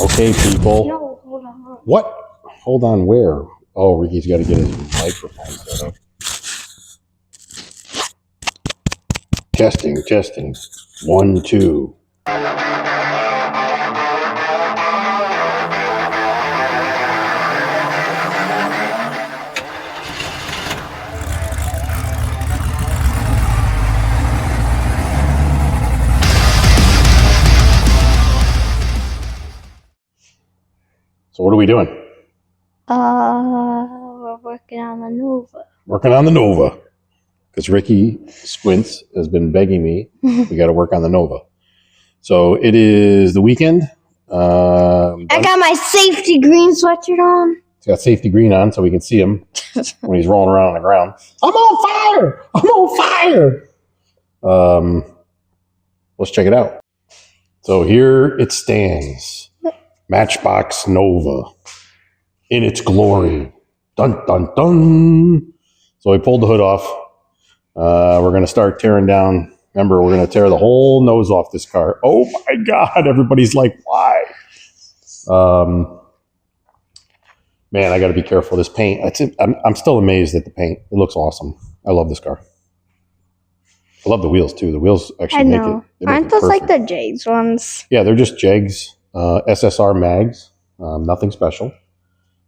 Okay, people. No, hold on. What? Hold on, where? Oh, Ricky's got to get his microphone set up. Testing. 1, 2. So what are we doing? We're working on the Nova. Working on the Nova. Because Ricky Squints has been begging me, we got to work on the Nova. So it is the weekend. I got my safety green sweatshirt on. He's got safety green on so we can see him when he's rolling around on the ground. I'm on fire! Let's check it out. So here it stands. Matchbox Nova. In its glory. Dun, dun, dun. So we pulled the hood off. We're going to start tearing down. Remember, we're going to tear the whole nose off this car. Oh my God. Everybody's like, why? Man, I got to be careful. This paint, I'm still amazed at the paint. It looks awesome. I love this car. I love the wheels too. The wheels actually make it. Aren't those like the Jags ones? Yeah, they're just Jags, SSR mags. Nothing special.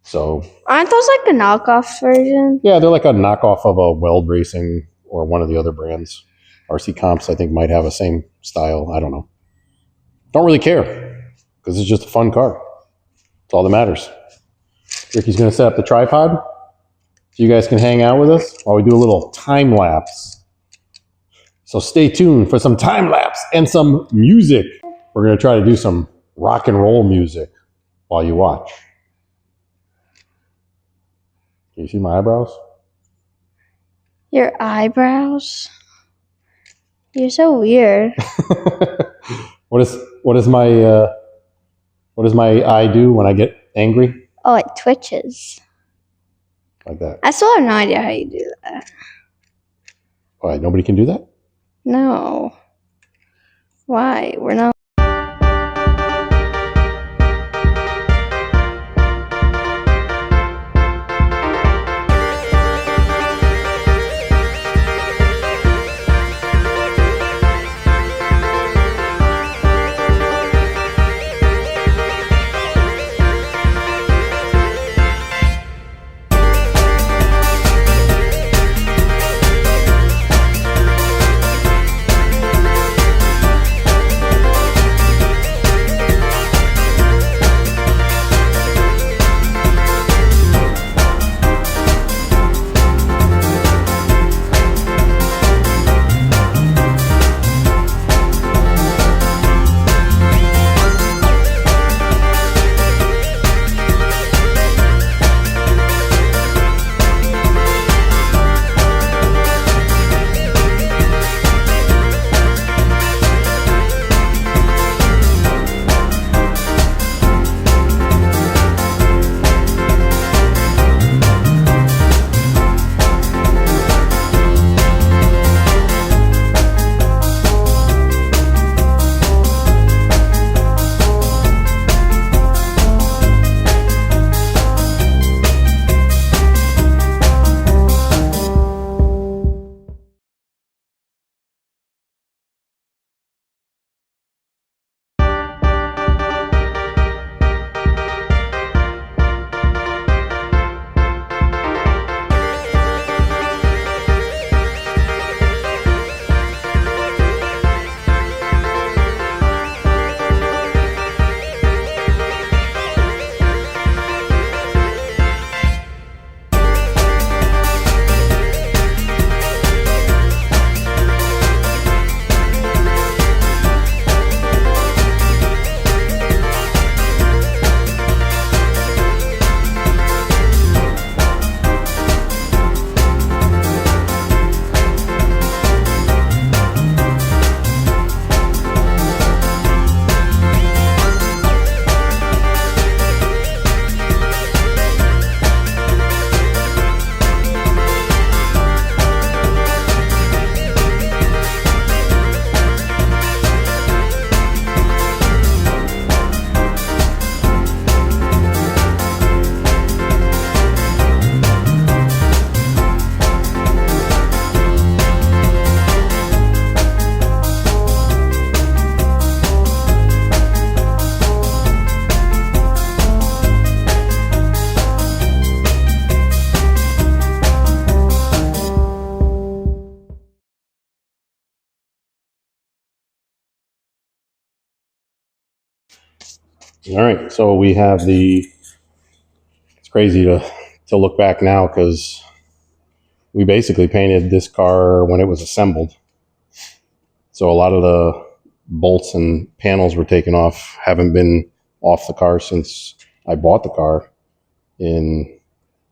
So aren't those like the knockoff version? Yeah, they're like a knockoff of a Weld Racing or one of the other brands. RC Comps, I think, might have the same style. I don't know. Don't really care because it's just a fun car. That's all that matters. Ricky's going to set up the tripod so you guys can hang out with us while we do a little time lapse. So stay tuned for some time lapse and some music. We're going to try to do some rock and roll music while you watch. Can you see my eyebrows? Your eyebrows? You're so weird. What does my eye do when I get angry? Oh, it twitches. Like that. I still have no idea how you do that. Why? Nobody can do that? No. Why? We're not. All right, so we have the. It's crazy to look back now because we basically painted this car when it was assembled. So a lot of the bolts and panels were taken off, haven't been off the car since I bought the car in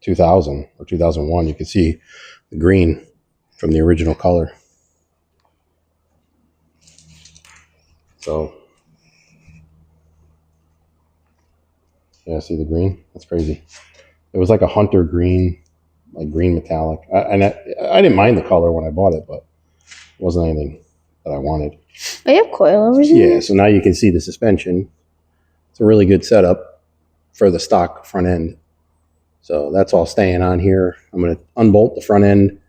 2000 or 2001. You can see the green from the original color. So, yeah, see the green? That's crazy. It was like a hunter green, like green metallic. I didn't mind the color when I bought it, but it wasn't anything that I wanted. Oh, you have coilovers in Yeah, so now you can see the suspension. It's a really good setup for the stock front end. So that's all staying on here. I'm going to unbolt the front end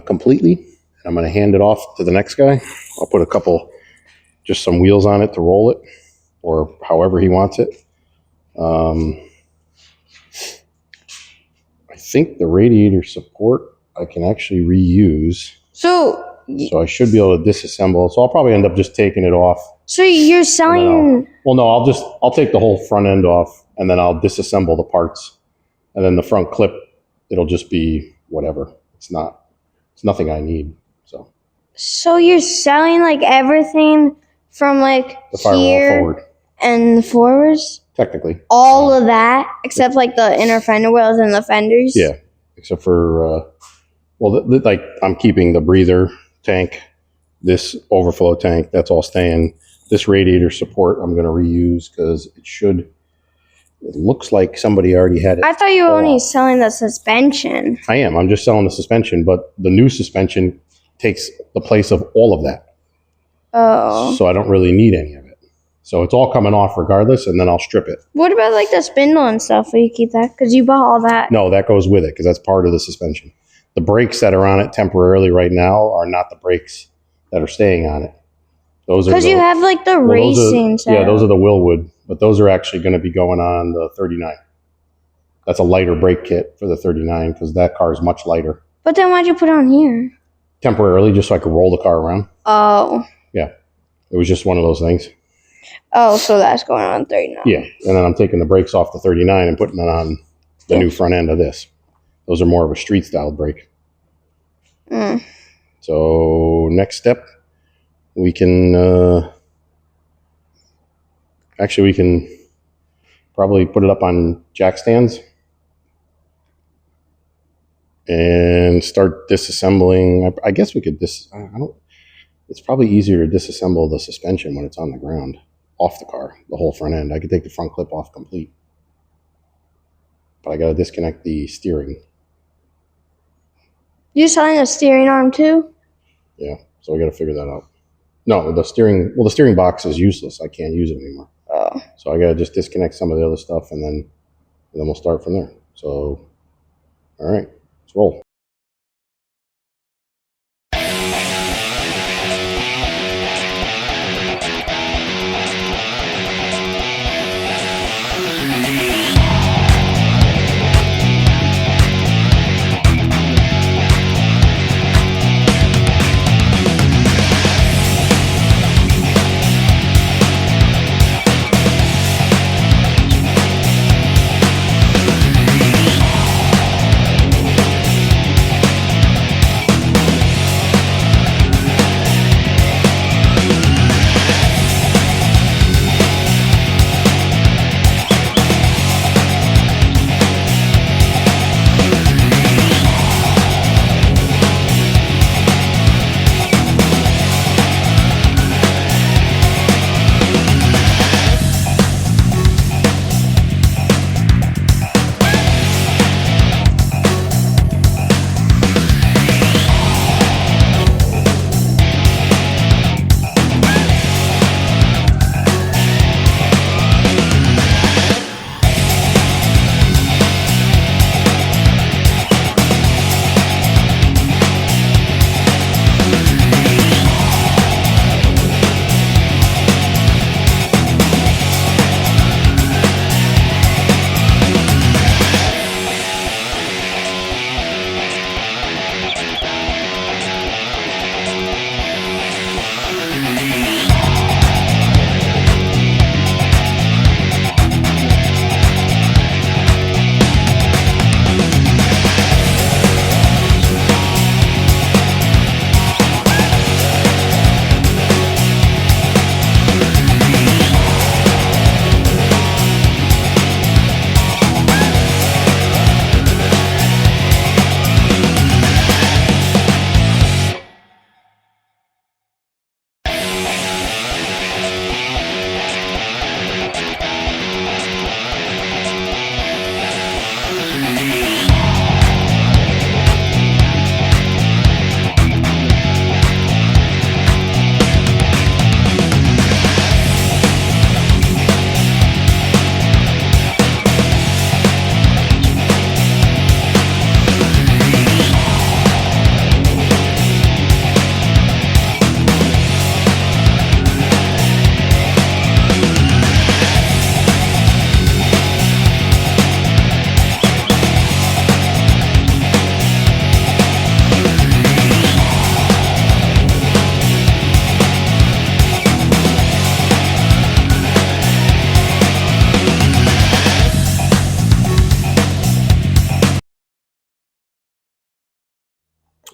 completely. And I'm going to hand it off to the next guy. I'll put just some wheels on it to roll it, or however he wants it. I think the radiator support I can actually reuse. So I should be able to disassemble. So I'll probably end up just taking it off. So you're selling... Well, no, I'll take the whole front end off, and then I'll disassemble the parts. And then the front clip, it'll just be whatever. It's nothing I need. So you're selling like everything from like the firewall here forward and the forwards? Technically. All of that, except like the inner fender wells and the fenders? Yeah, except for, like I'm keeping the breather tank, this overflow tank, that's all staying. This radiator support I'm going to reuse because it looks like somebody already had it. I thought you were only selling the suspension. I am. I'm just selling the suspension, but the new suspension takes the place of all of that. Oh. So I don't really need any of it. So it's all coming off regardless, and then I'll strip it. What about like the spindle and stuff? Will you keep that? Because you bought all that. No, that goes with it because that's part of the suspension. The brakes that are on it temporarily right now are not the brakes that are staying on it. Those are because you have like the racing setup. Yeah, those are the Willwood, but those are actually going to be going on the 39. That's a lighter brake kit for the 39 because that car is much lighter. But then why'd you put it on here? Temporarily, just so I could roll the car around. Oh. Yeah. It was just one of those things. Oh, so that's going on 39. Yeah. And then I'm taking the brakes off the 39 and putting it on the new front end of this. Those are more of a street style brake. So next step, we can probably put it up on jack stands and start disassembling. I guess we could it's probably easier to disassemble the suspension when it's on the ground, off the car, the whole front end. I could take the front clip off complete, but I got to disconnect the steering. You selling the steering arm too? Yeah, so we got to figure that out. No, the steering box is useless. I can't use it anymore. Oh. So I got to just disconnect some of the other stuff, and then we'll start from there. So, all right, let's roll.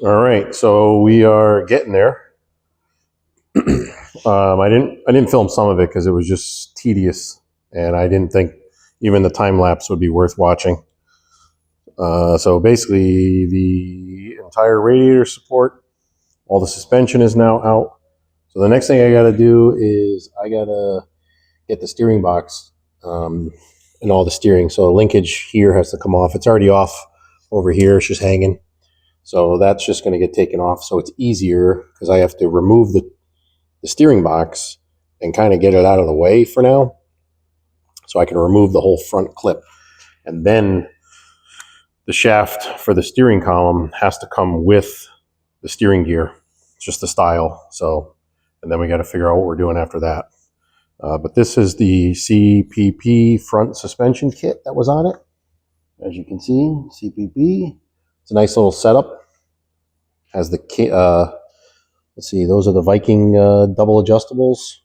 All right, so we are getting there. I didn't film some of it because it was just tedious, and I didn't think even the time lapse would be worth watching. So basically, the entire radiator support, all the suspension is now out. So the next thing I got to do is I got to get the steering box and all the steering. So the linkage here has to come off. It's already off over here. It's just hanging. So that's just going to get taken off. So it's easier because I have to remove the steering box and kind of get it out of the way for now. So I can remove the whole front clip. And then the shaft for the steering column has to come with the steering gear. It's just the style. So, and then we got to figure out what we're doing after that. But this is the CPP front suspension kit that was on it. As you can see, CPP. It's a nice little setup. Has the let's see, those are the Viking double adjustables,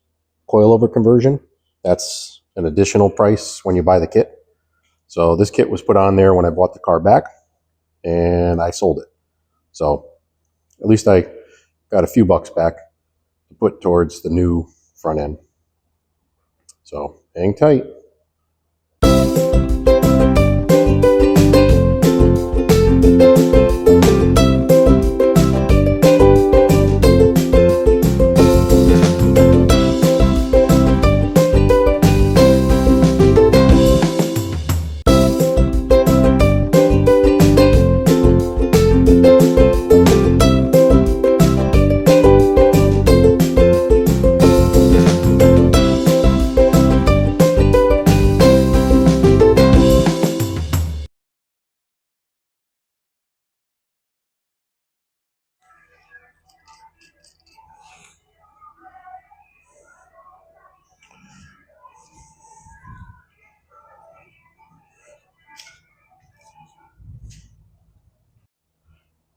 coilover conversion. That's an additional price when you buy the kit. So this kit was put on there when I bought the car back, and I sold it. So at least I got a few bucks back to put towards the new front end. So hang tight.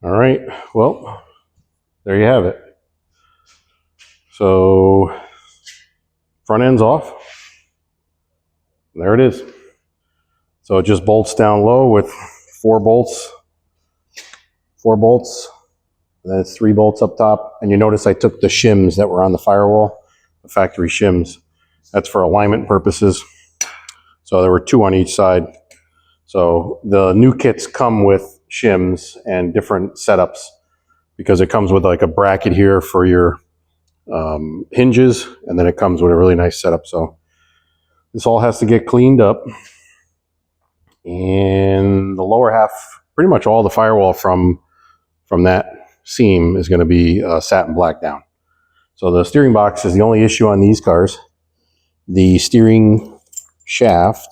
All right, well, there you have it. So front end's off. There it is. So it just bolts down low with 4 bolts, and then it's 3 bolts up top. And you notice I took the shims that were on the firewall, the factory shims. That's for alignment purposes. So there were 2 on each side. So the new kits come with shims and different setups because it comes with like a bracket here for your hinges, and then it comes with a really nice setup. So this all has to get cleaned up. And the lower half, pretty much all the firewall from that seam is going to be satin black down. So the steering box is the only issue on these cars. The steering shaft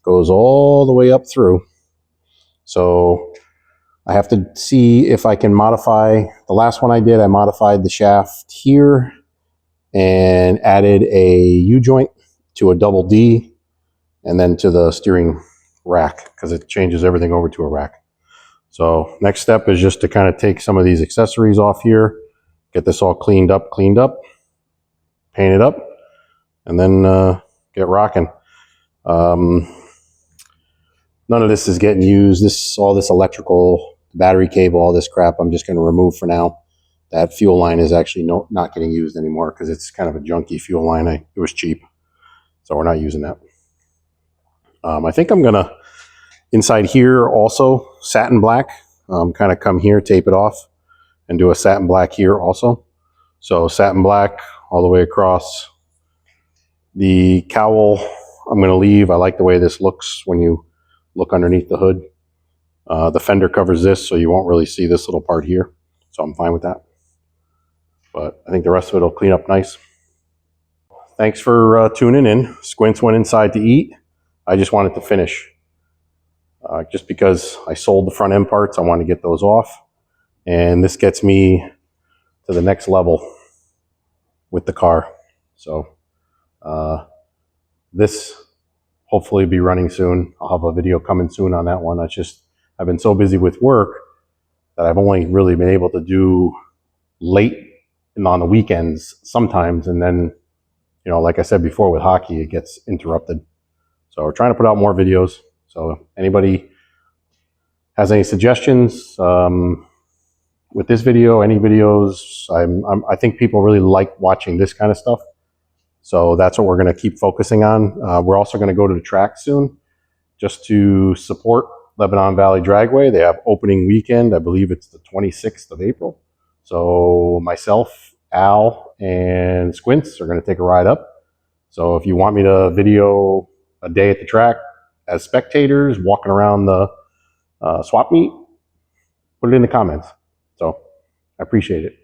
goes all the way up through. So I have to see if I can modify. The last one I did, I modified the shaft here and added a U-joint to a double D and then to the steering rack because it changes everything over to a rack. So next step is just to kind of take some of these accessories off here, get this all cleaned up, paint it up, and then get rocking. None of this is getting used. All this electrical, battery cable, all this crap, I'm just going to remove for now. That fuel line is actually not getting used anymore because it's kind of a junky fuel line. It was cheap, so we're not using that. I think I'm going to, inside here also, satin black, kind of come here, tape it off, and do a satin black here also. So satin black all the way across. The cowl I'm going to leave. I like the way this looks when you look underneath the hood. The fender covers this, so you won't really see this little part here. So I'm fine with that. But I think the rest of it will clean up nice. Thanks for tuning in. Squints went inside to eat. I just wanted to finish. Just because I sold the front end parts, I want to get those off. And this gets me to the next level with the car. So this hopefully be running soon. I'll have a video coming soon on that one. I've been so busy with work that I've only really been able to do late and on the weekends sometimes. And then, you know, like I said before with hockey, it gets interrupted. So we're trying to put out more videos. So anybody has any suggestions, with this video, any videos, I think people really like watching this kind of stuff. So that's what we're going to keep focusing on. We're also going to go to the track soon just to support Lebanon Valley Dragway. They have opening weekend. I believe it's the 26th of April. So myself, Al, and Squints are going to take a ride up. So if you want me to video a day at the track as spectators walking around the swap meet, put it in the comments. So I appreciate it.